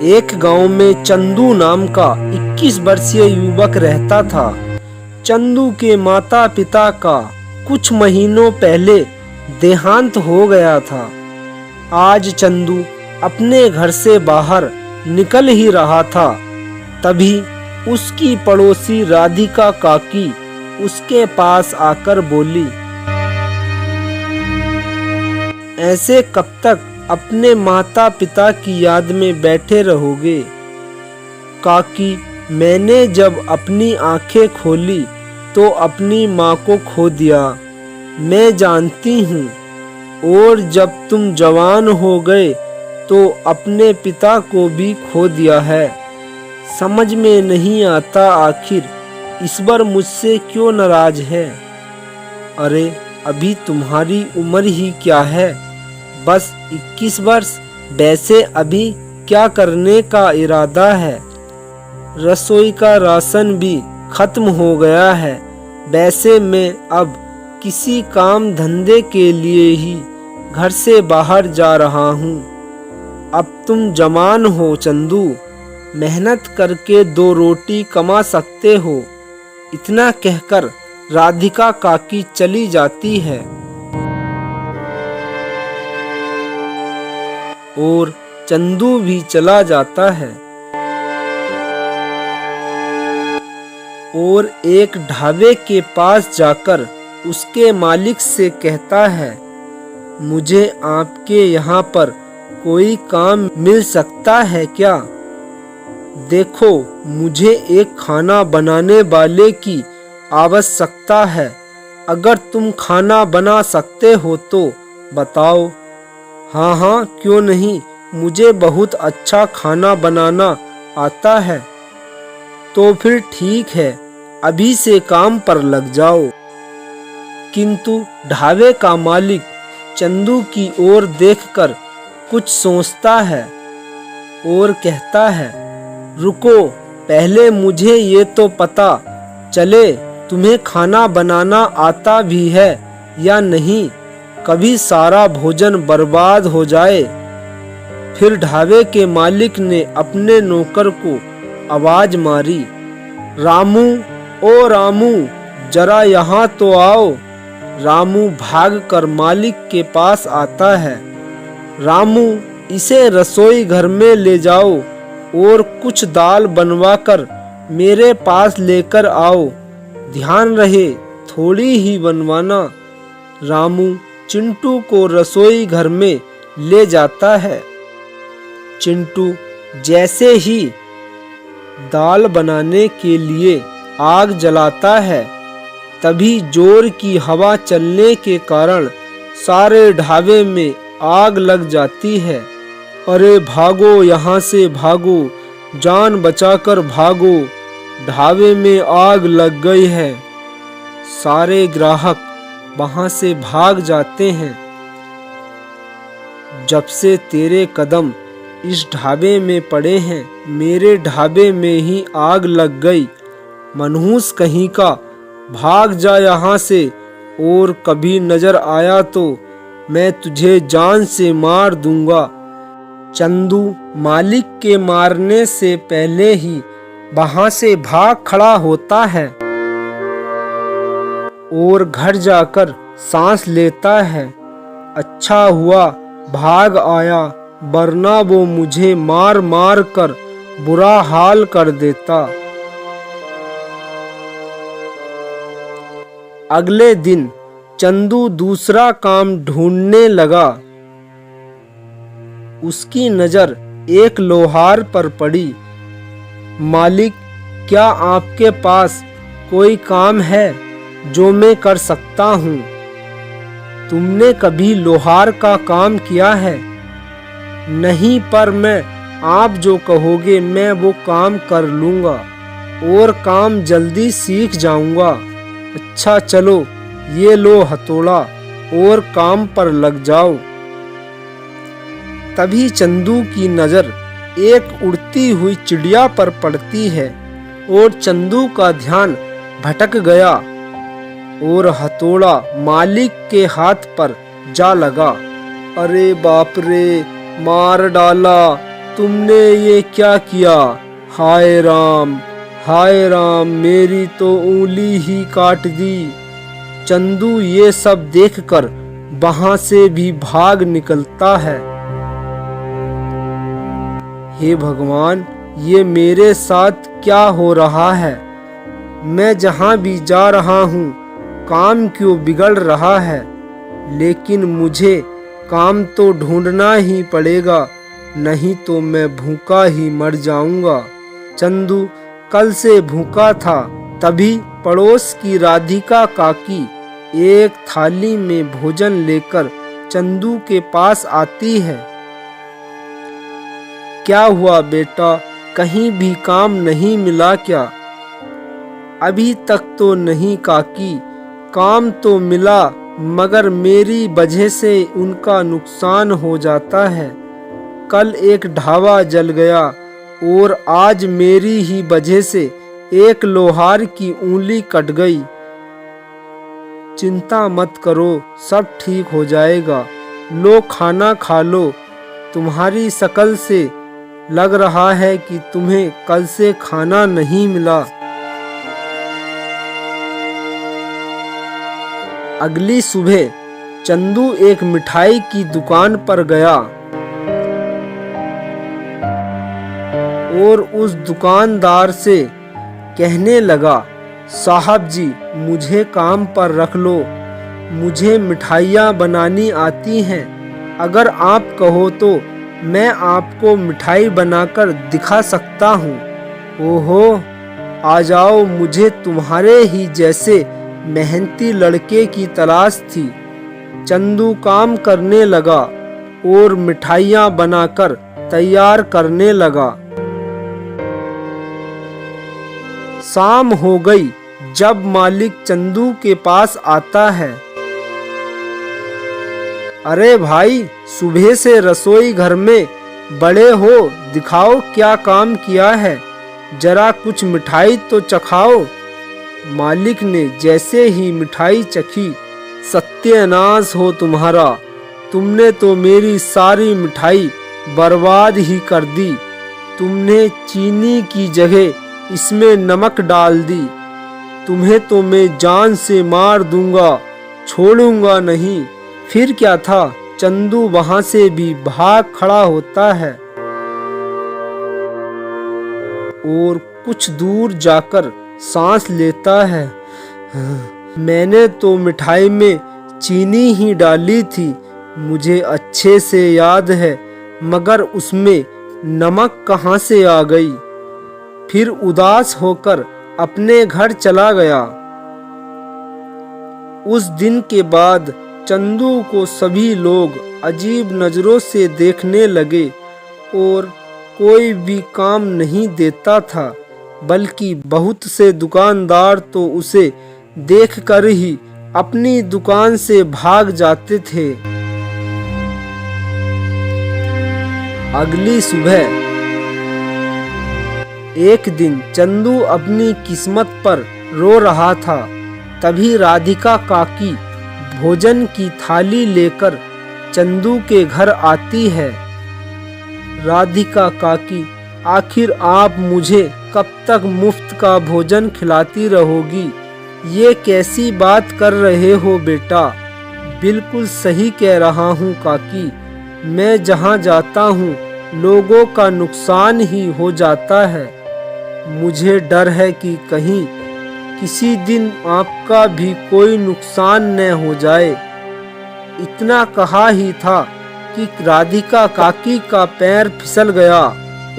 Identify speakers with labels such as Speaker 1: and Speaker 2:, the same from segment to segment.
Speaker 1: एक गांव में चंदू नाम का 21 वर्षीय युवक रहता था। चंदू के माता पिता का कुछ महीनों पहले देहांत हो गया था। आज चंदू अपने घर से बाहर निकल ही रहा था, तभी उसकी पड़ोसी राधिका काकी उसके पास आकर बोली, ऐसे कब तक अपने माता पिता की याद में बैठे रहोगे? काकी, मैंने जब अपनी आंखें खोली तो अपनी माँ को खो दिया, मैं जानती हूँ। और जब तुम जवान हो गए तो अपने पिता को भी खो दिया है। समझ में नहीं आता आखिर ईश्वर मुझसे क्यों नाराज है। अरे अभी तुम्हारी उम्र ही क्या है, बस 21 वर्ष। वैसे अभी क्या करने का इरादा है? रसोई का राशन भी खत्म हो गया है। वैसे मैं अब किसी काम धंधे के लिए ही घर से बाहर जा रहा हूँ। अब तुम जवान हो चंदू, मेहनत करके 2 रोटी कमा सकते हो। इतना कहकर राधिका काकी चली जाती है और चंदू भी चला जाता है और एक ढाबे के पास जाकर उसके मालिक से कहता है, मुझे आपके यहाँ पर कोई काम मिल सकता है क्या? देखो, मुझे एक खाना बनाने वाले की आवश्यकता है। अगर तुम खाना बना सकते हो तो बताओ। हाँ हाँ, क्यों नहीं, मुझे बहुत अच्छा खाना बनाना आता है। तो फिर ठीक है, अभी से काम पर लग जाओ। किंतु ढाबे का मालिक चंदू की ओर देखकर कुछ सोचता है और कहता है, रुको, पहले मुझे ये तो पता चले तुम्हें खाना बनाना आता भी है या नहीं, कभी सारा भोजन बर्बाद हो जाए। फिर ढाबे के मालिक ने अपने नौकर को आवाज मारी, रामू, ओ रामू, जरा यहाँ तो आओ। रामू भागकर मालिक के पास आता है। रामू, इसे रसोई घर में ले जाओ और कुछ दाल बनवाकर मेरे पास लेकर आओ। ध्यान रहे थोड़ी ही बनवाना। रामू चिंटू को रसोई घर में ले जाता है। चिंटू जैसे ही दाल बनाने के लिए आग जलाता है, तभी जोर की हवा चलने के कारण सारे ढाबे में आग लग जाती है। अरे भागो, यहाँ से भागो, जान बचाकर भागो, ढाबे में आग लग गई है। सारे ग्राहक वहाँ से भाग जाते हैं। जब से तेरे कदम इस ढाबे में पड़े हैं, मेरे ढाबे में ही आग लग गई। मनहूस कहीं का, भाग जा यहाँ से, और कभी नजर आया तो मैं तुझे जान से मार दूंगा। चंदू मालिक के मारने से पहले ही वहां से भाग खड़ा होता है और घर जाकर सांस लेता है। अच्छा हुआ भाग आया, वरना वो मुझे मार मार कर बुरा हाल कर देता। अगले दिन चंदू दूसरा काम ढूंढने लगा। उसकी नजर एक लोहार पर पड़ी। मालिक, क्या आपके पास कोई काम है जो मैं कर सकता हूँ? तुमने कभी लोहार का काम किया है? नहीं, पर मैं आप जो कहोगे मैं वो काम कर लूँगा और काम जल्दी सीख जाऊँगा। अच्छा चलो, ये लो हथौड़ा और काम पर लग जाओ। तभी चंदू की नज़र एक उड़ती हुई चिड़िया पर पड़ती है और चंदू का ध्यान भटक गया और हथौड़ा मालिक के हाथ पर जा लगा। अरे बाप रे, मार डाला, तुमने ये क्या किया? हाय राम, मेरी तो उंगली ही काट दी। चंदू ये सब देखकर वहां से भी भाग निकलता है। हे भगवान, ये मेरे साथ क्या हो रहा है? मैं जहां भी जा रहा हूँ काम क्यों बिगड़ रहा है? लेकिन मुझे काम तो ढूंढना ही पड़ेगा, नहीं तो मैं भूखा ही मर जाऊंगा। चंदू कल से भूखा था। तभी पड़ोस की राधिका काकी एक थाली में भोजन लेकर चंदू के पास आती है। क्या हुआ बेटा, कहीं भी काम नहीं मिला क्या? अभी तक तो नहीं काकी, काम तो मिला मगर मेरी वजह से उनका नुकसान हो जाता है। कल एक ढाबा जल गया और आज मेरी ही वजह से एक लोहार की उंगली कट गई। चिंता मत करो, सब ठीक हो जाएगा। लो खाना खा लो। तुम्हारी शक्ल से लग रहा है कि तुम्हें कल से खाना नहीं मिला। अगली सुबह चंदू एक मिठाई की दुकान पर गया और उस दुकानदार से कहने लगा, साहब जी मुझे काम पर रख लो, मुझे मिठाइयाँ बनानी आती हैं। अगर आप कहो तो मैं आपको मिठाई बनाकर दिखा सकता हूँ। ओहो, आ जाओ, मुझे तुम्हारे ही जैसे मेहनती लड़के की तलाश थी। चंदू काम करने लगा और मिठाइयाँ बनाकर तैयार करने लगा। शाम हो गई जब मालिक चंदू के पास आता है। अरे भाई, सुबह से रसोई घर में बड़े हो, दिखाओ क्या काम किया है, जरा कुछ मिठाई तो चखाओ। मालिक ने जैसे ही मिठाई चखी, सत्यानाश हो तुम्हारा, तुमने तो मेरी सारी मिठाई बर्बाद ही कर दी। तुमने चीनी की जगह इसमें नमक डाल दी। तुम्हें तो मैं जान से मार दूंगा, छोड़ूंगा नहीं। फिर क्या था, चंदू वहां से भी भाग खड़ा होता है और कुछ दूर जाकर सांस लेता है। मैंने तो मिठाई में चीनी ही डाली थी, मुझे अच्छे से याद है, मगर उसमें नमक कहाँ से आ गई। फिर उदास होकर अपने घर चला गया। उस दिन के बाद चंदू को सभी लोग अजीब नजरों से देखने लगे और कोई भी काम नहीं देता था, बल्कि बहुत से दुकानदार तो उसे देखकर ही अपनी दुकान से भाग जाते थे। अगली सुबह एक दिन चंदू अपनी किस्मत पर रो रहा था। तभी राधिका काकी भोजन की थाली लेकर चंदू के घर आती है। राधिका काकी, आखिर आप मुझे कब तक मुफ्त का भोजन खिलाती रहोगी? ये कैसी बात कर रहे हो बेटा? बिल्कुल सही कह रहा हूँ काकी, मैं जहाँ जाता हूँ लोगों का नुकसान ही हो जाता है। मुझे डर है कि कहीं किसी दिन आपका भी कोई नुकसान न हो जाए। इतना कहा ही था कि राधिका काकी का पैर फिसल गया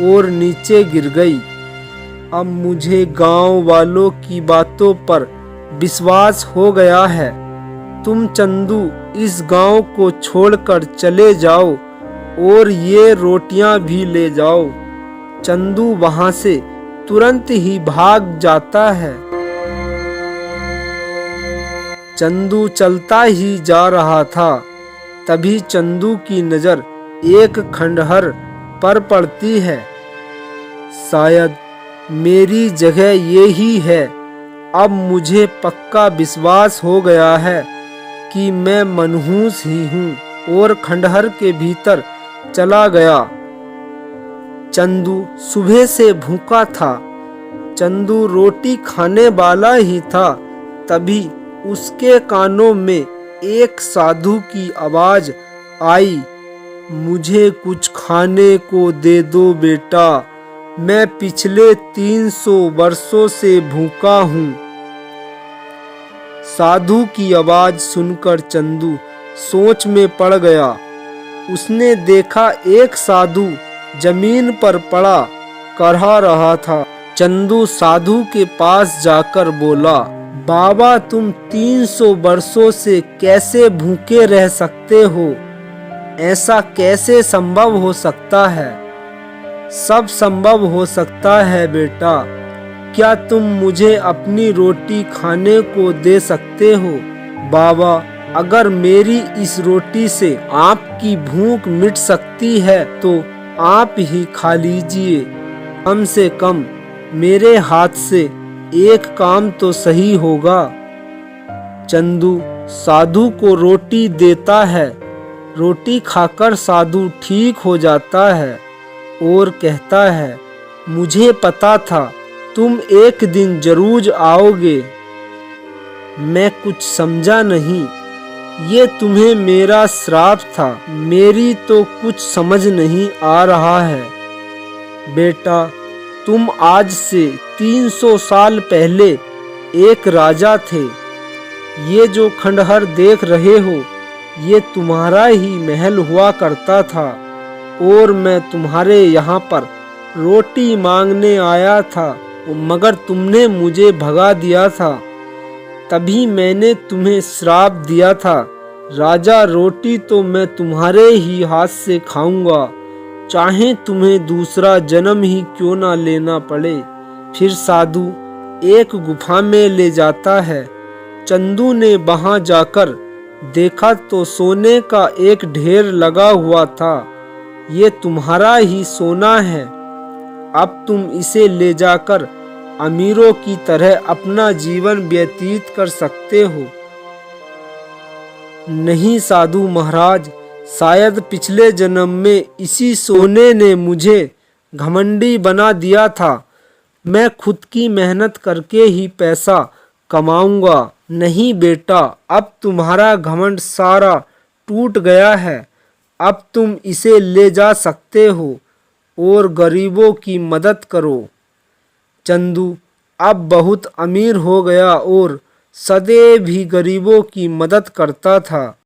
Speaker 1: और नीचे गिर गई। अब मुझे गांव वालों की बातों पर विश्वास हो गया है। तुम चंदू इस गांव को छोड़कर चले जाओ और ये रोटियां भी ले जाओ। चंदू वहां से तुरंत ही भाग जाता है। चंदू चलता ही जा रहा था, तभी चंदू की नजर एक खंडहर पर पड़ती है। शायद मेरी जगह ये ही है। अब मुझे पक्का विश्वास हो गया है कि मैं मनहूस ही हूँ और खंडहर के भीतर चला गया। चंदू सुबह से भूखा था। चंदू रोटी खाने वाला ही था। तभी उसके कानों में एक साधु की आवाज आई, मुझे कुछ खाने को दे दो बेटा, मैं पिछले 300 वर्षों से भूखा हूँ। साधु की आवाज सुनकर चंदू सोच में पड़ गया। उसने देखा एक साधु जमीन पर पड़ा करहा रहा था। चंदू साधु के पास जाकर बोला, बाबा तुम 300 वर्षों से कैसे भूखे रह सकते हो? ऐसा कैसे संभव हो सकता है? सब संभव हो सकता है बेटा। क्या तुम मुझे अपनी रोटी खाने को दे सकते हो? बाबा अगर मेरी इस रोटी से आपकी भूख मिट सकती है तो आप ही खा लीजिए। कम से कम मेरे हाथ से एक काम तो सही होगा। चंदू साधु को रोटी देता है। रोटी खाकर साधु ठीक हो जाता है और कहता है, मुझे पता था तुम एक दिन जरूर आओगे। मैं कुछ समझा नहीं, ये तुम्हें मेरा श्राप था। मेरी तो कुछ समझ नहीं आ रहा है। बेटा तुम आज से 300 साल पहले एक राजा थे। ये जो खंडहर देख रहे हो ये तुम्हारा ही महल हुआ करता था और मैं तुम्हारे यहाँ पर रोटी मांगने आया था मगर तुमने मुझे भगा दिया था। तभी मैंने तुम्हें श्राप दिया था। राजा रोटी तो मैं तुम्हारे ही हाथ से खाऊंगा, चाहे तुम्हें दूसरा जन्म ही क्यों ना लेना पड़े। फिर साधु एक गुफा में ले जाता है। चंदू ने वहां जाकर देखा तो सोने का एक ढेर लगा हुआ था। ये तुम्हारा ही सोना है, अब तुम इसे ले जाकर अमीरों की तरह अपना जीवन व्यतीत कर सकते हो। नहीं साधु महाराज, शायद पिछले जन्म में इसी सोने ने मुझे घमंडी बना दिया था। मैं खुद की मेहनत करके ही पैसा कमाऊंगा। नहीं बेटा, अब तुम्हारा घमंड सारा टूट गया है। अब तुम इसे ले जा सकते हो और गरीबों की मदद करो। चंदू अब बहुत अमीर हो गया और सदैव भी गरीबों की मदद करता था।